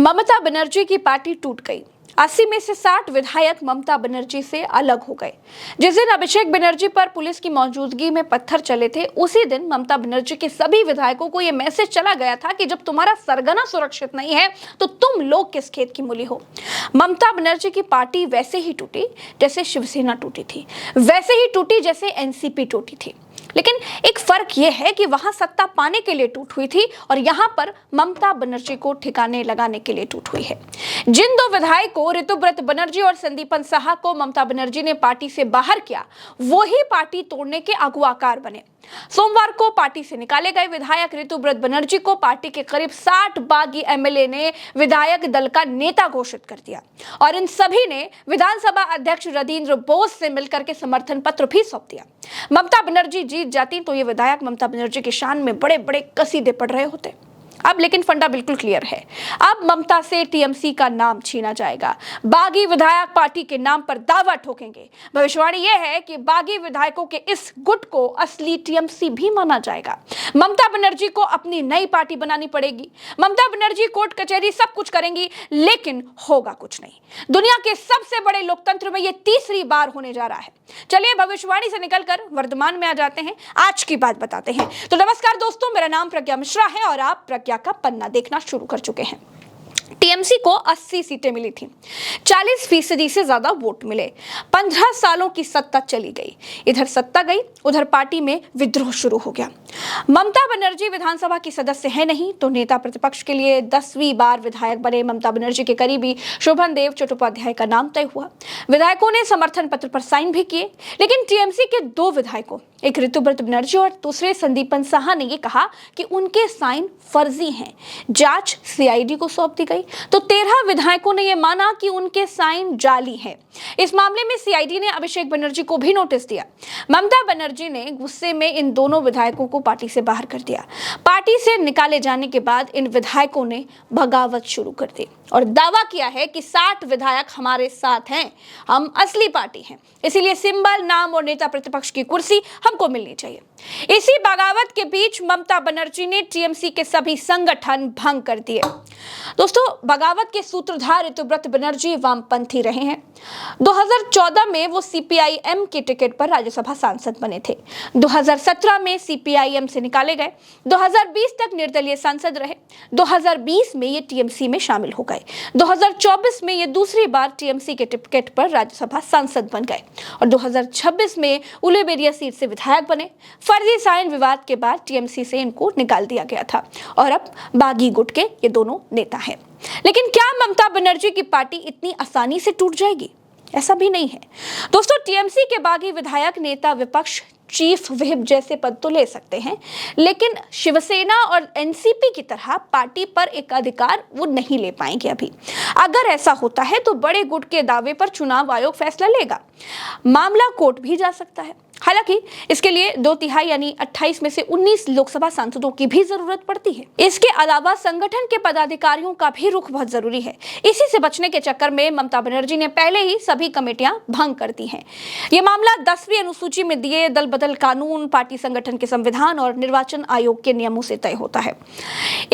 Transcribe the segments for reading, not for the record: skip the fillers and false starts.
ममता बनर्जी की पार्टी टूट गई। 80 में से 60 विधायक ममता बनर्जी से अलग हो गए। जिस दिन अभिषेक बनर्जी पर पुलिस की मौजूदगी में पत्थर चले थे, उसी दिन ममता बनर्जी के सभी विधायकों को यह मैसेज चला गया था कि जब तुम्हारा सरगना सुरक्षित नहीं है तो तुम लोग किस खेत की मूली हो। ममता बनर्जी की पार्टी वैसे ही टूटी जैसे शिवसेना टूटी थी, वैसे ही टूटी जैसे एनसीपी टूटी थी। लेकिन एक फर्क यह है कि वहां सत्ता पाने के लिए टूट हुई थी और यहां पर ममता बनर्जी को ठिकाने लगाने के लिए टूट हुई है। जिन दो विधायकों ऋतुव्रत बनर्जी और संदीपन साहा को ममता बनर्जी ने पार्टी से बाहर किया, वही पार्टी तोड़ने के अगुवाकार बने। सोमवार को पार्टी से निकाले गए विधायक ऋतुव्रत बनर्जी को पार्टी के करीब 60 बागी एमएलए ने विधायक दल का नेता घोषित कर दिया और इन सभी ने विधानसभा अध्यक्ष राजेंद्र बोस से मिलकर के समर्थन पत्र भी सौंप दिया। ममता बनर्जी जीत जाती तो ये विधायक ममता बनर्जी की शान में बड़े बड़े कसीदे पड़ रहे होते। अब लेकिन फंडा बिल्कुल क्लियर है, अब ममता से टीएमसी का नाम छीना जाएगा। बागी विधायक पार्टी के नाम पर दावा ठोकेंगे। भविष्यवाणी यह है कि बागी विधायकों के इस गुट को असली टीएमसी भी माना जाएगा। ममता बनर्जी को अपनी नई पार्टी बनानी पड़ेगी। ममता बनर्जी कोर्ट कचहरी सब कुछ करेंगी, लेकिन होगा कुछ नहीं। दुनिया के सबसे बड़े लोकतंत्र में यह तीसरी बार होने जा रहा है। चलिए भविष्यवाणी से निकलकर वर्तमान में आ जाते हैं, आज की बात बताते हैं। तो नमस्कार दोस्तों, मेरा नाम प्रज्ञा मिश्रा है और आप प्रज्ञा का पन्ना देखना शुरू कर चुके हैं। टीएमसी को 80 सीटें मिली थी, 40% से ज्यादा वोट मिले। 15 सालों की सत्ता चली गई, इधर सत्ता गई, उधर पार्टी में विद्रोह शुरू हो गया। ममता बनर्जी विधानसभा की सदस्य है नहीं तो नेता प्रतिपक्ष के लिए 10वीं बार विधायक बने ममता बनर्जी के करीबी शोभन देव चट्टोपाध्याय का नाम तय हुआ। विधायकों ने समर्थन पत्र पर साइन भी किए, लेकिन टीएमसी के दो विधायकों, एक ऋतुव्रत बनर्जी और दूसरे संदीपन साहा ने यह कहा कि उनके साइन फर्जी हैं। जांच सीआईडी को सौंप दी गई तो 13 विधायकों ने यह माना कि उनके साइन जाली हैं। इस मामले में सीआईडी ने अभिषेक बनर्जी को भी नोटिस दिया। ममता बनर्जी ने गुस्से में इन दोनों विधायकों को पार्टी से बाहर कर दिया। पार्टी से निकाले जाने के बाद इन विधायकों ने बगावत शुरू कर दी और दावा किया है कि 60 विधायक हमारे साथ हैं, हम असली पार्टी हैं, इसीलिए सिंबल, नाम और नेता प्रतिपक्ष की कुर्सी हमको मिलनी चाहिए। इसी बगावत के बीच ममता बनर्जी ने टीएमसी के सभी संगठन भंग कर दिए। दोस्तों, बगावत के सूत्रधार ऋतुव्रत बनर्जी वामपंथी रहे हैं। 2014 में वो सीपीआईएम के टिकट पर राज्यसभा सांसद बने थे। 2017 में सीपीआईएम से निकाले गए। 2020 तक निर्दलीय सांसद रहे। 2020 में ये टीएमसी में शामिल हो गए। 2024 में ये दूसरी बार टीएमसी के टिकट पर राज्यसभा सांसद बन गए और 2026 में उलूबेरिया सीट से विधायक बने। फर्जी साइन विवाद के बाद टीएमसी से इनको निकाल दिया गया था और अब बागी गुट के ये दोनों नेता हैं। लेकिन क्या ममता बनर्जी की पार्टी इतनी आसानी से टूट जाएगी? ऐसा भी नहीं है। दोस्तों, टीएमसी के बागी विधायक नेता विपक्ष, चीफ व्हिप जैसे पद तो ले सकते हैं, लेकिन शिवसेना और एनसीपी की तरह पार्टी पर एक अधिकार वो नहीं ले पाएंगे। अभी अगर ऐसा होता है तो बड़े गुट के दावे पर चुनाव आयोग फैसला लेगा, मामला कोर्ट भी जा सकता है। हालांकि इसके लिए 2/3 यानी 28 में से 19 लोकसभा सांसदों की भी जरूरत पड़ती है। इसके अलावा संगठन के पदाधिकारियों का भी रुख बहुत जरूरी है। इसी से बचने के चक्कर में ममता बनर्जी ने पहले ही सभी कमेटियां भंग कर दी हैं। ये मामला 10वीं अनुसूची में दिए दल बदल कानून, पार्टी संगठन के संविधान और निर्वाचन आयोग के नियमों से तय होता है।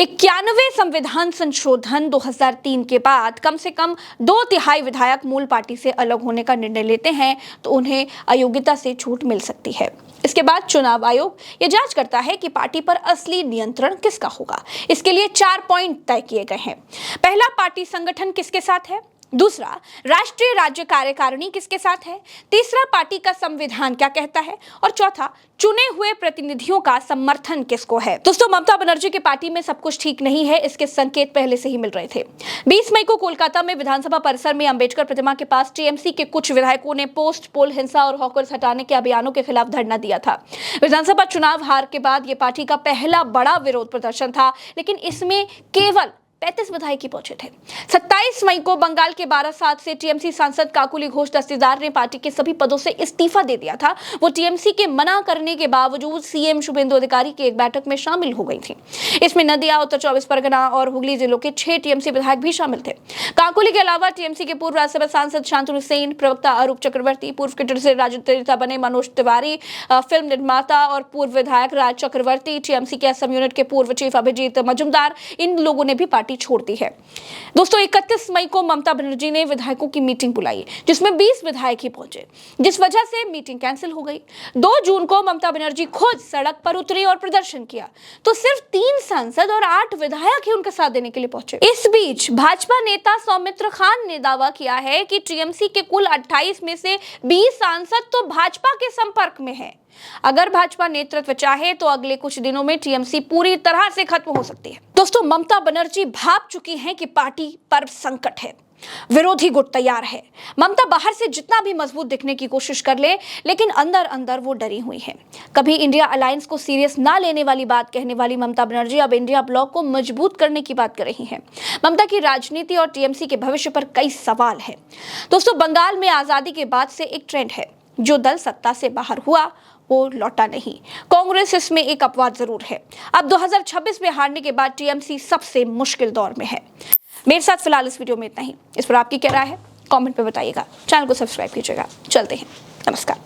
91वें संविधान संशोधन 2003 के बाद कम से कम 2/3 विधायक मूल पार्टी से अलग होने का निर्णय लेते हैं तो उन्हें अयोग्यता से छूट मिल सकती है। इसके बाद चुनाव आयोग ये जांच करता है कि पार्टी पर असली नियंत्रण किसका होगा। इसके लिए 4 पॉइंट तय किए गए हैं। पहला, पार्टी संगठन किसके साथ है। दूसरा, राष्ट्रीय राज्य कार्यकारिणी किसके साथ है। तीसरा, पार्टी का संविधान क्या कहता है और चौथा, चुने हुए प्रतिनिधियों का समर्थन किसको है। दोस्तों, ममता बनर्जी की पार्टी में सब कुछ ठीक नहीं है, इसके संकेत पहले से ही मिल रहे थे। 20 मई को कोलकाता में विधानसभा परिसर में अंबेडकर प्रतिमा के पास टीएमसी के कुछ विधायकों ने पोस्ट पोल हिंसा और हॉकर्स हटाने के अभियानों के खिलाफ धरना दिया था। विधानसभा चुनाव हार के बाद ये पार्टी का पहला बड़ा विरोध प्रदर्शन था, लेकिन इसमें केवल 35 विधायक ही पहुंचे थे। 27 मई को बंगाल के बारासात से टीएमसी सांसद काकुली घोष दस्तीदार ने पार्टी के सभी पदों से इस्तीफा दे दिया था। वो टीएमसी के मना करने के बावजूद सीएम शुभेंदु अधिकारी की एक बैठक में शामिल हो गई थी। इसमें नदिया, उत्तर 24 परगना और हुगली जिलों के 6 टीएमसी विधायक भी शामिल थे। काकुली के अलावा टीएमसी के पूर्व राज्यसभा सांसद शांतनु सेन, प्रवक्ता अरूप चक्रवर्ती, पूर्व क्रिकेटर से राजनीतिक नेता बने मनोज तिवारी, फिल्म निर्माता और पूर्व विधायक राज चक्रवर्ती, टीएमसी के असम यूनिट के पूर्व चीफ अभिजीत मजुमदार, इन लोगों ने भी पार्टी पार्टी छोड़ती है। दोस्तों 31 मई को ममता बनर्जी ने विधायकों की मीटिंग बुलाई जिसमें 20 विधायक ही पहुंचे, जिस वजह से मीटिंग कैंसिल हो गई। 2 जून को ममता बनर्जी खुद सड़क पर उतरी और प्रदर्शन किया तो सिर्फ 3 सांसद और 8 विधायक ही उनका साथ देने के लिए पहुंचे। इस बीच भाजपा नेता सौमित्र खान ने दावा किया है कि टीएमसी के कुल 28 में से 20 सांसद तो भाजपा के संपर्क में है। अगर भाजपा नेतृत्व चाहे तो अगले कुछ दिनों में टीएमसी पूरी तरह से खत्म हो सकती है। दोस्तों ममता बनर्जी भाप चुकी हैं कि पार्टी पर संकट है, विरोधी गुट तैयार है। ममता बाहर से जितना भी मजबूत दिखने की कोशिश कर ले, लेकिन अंदर अंदर वो डरी हुई है। कभी इंडिया अलायंस को सीरियस ना लेने वाली बात कहने वाली ममता बनर्जी अब इंडिया ब्लॉक को मजबूत करने की बात कर रही हैं। ममता की राजनीति और टीएमसी के भविष्य पर कई सवाल है। दोस्तों बंगाल में आजादी के बाद से एक ट्रेंड है, जो दल सत्ता से बाहर हुआ वो लौटा नहीं। कांग्रेस इसमें एक अपवाद जरूर है। अब 2026 में हारने के बाद टीएमसी सबसे मुश्किल दौर में है। मेरे साथ फिलहाल इस वीडियो में इतना ही। इस पर आपकी क्या राय है कमेंट पे बताइएगा। चैनल को सब्सक्राइब कीजिएगा। चलते हैं, नमस्कार।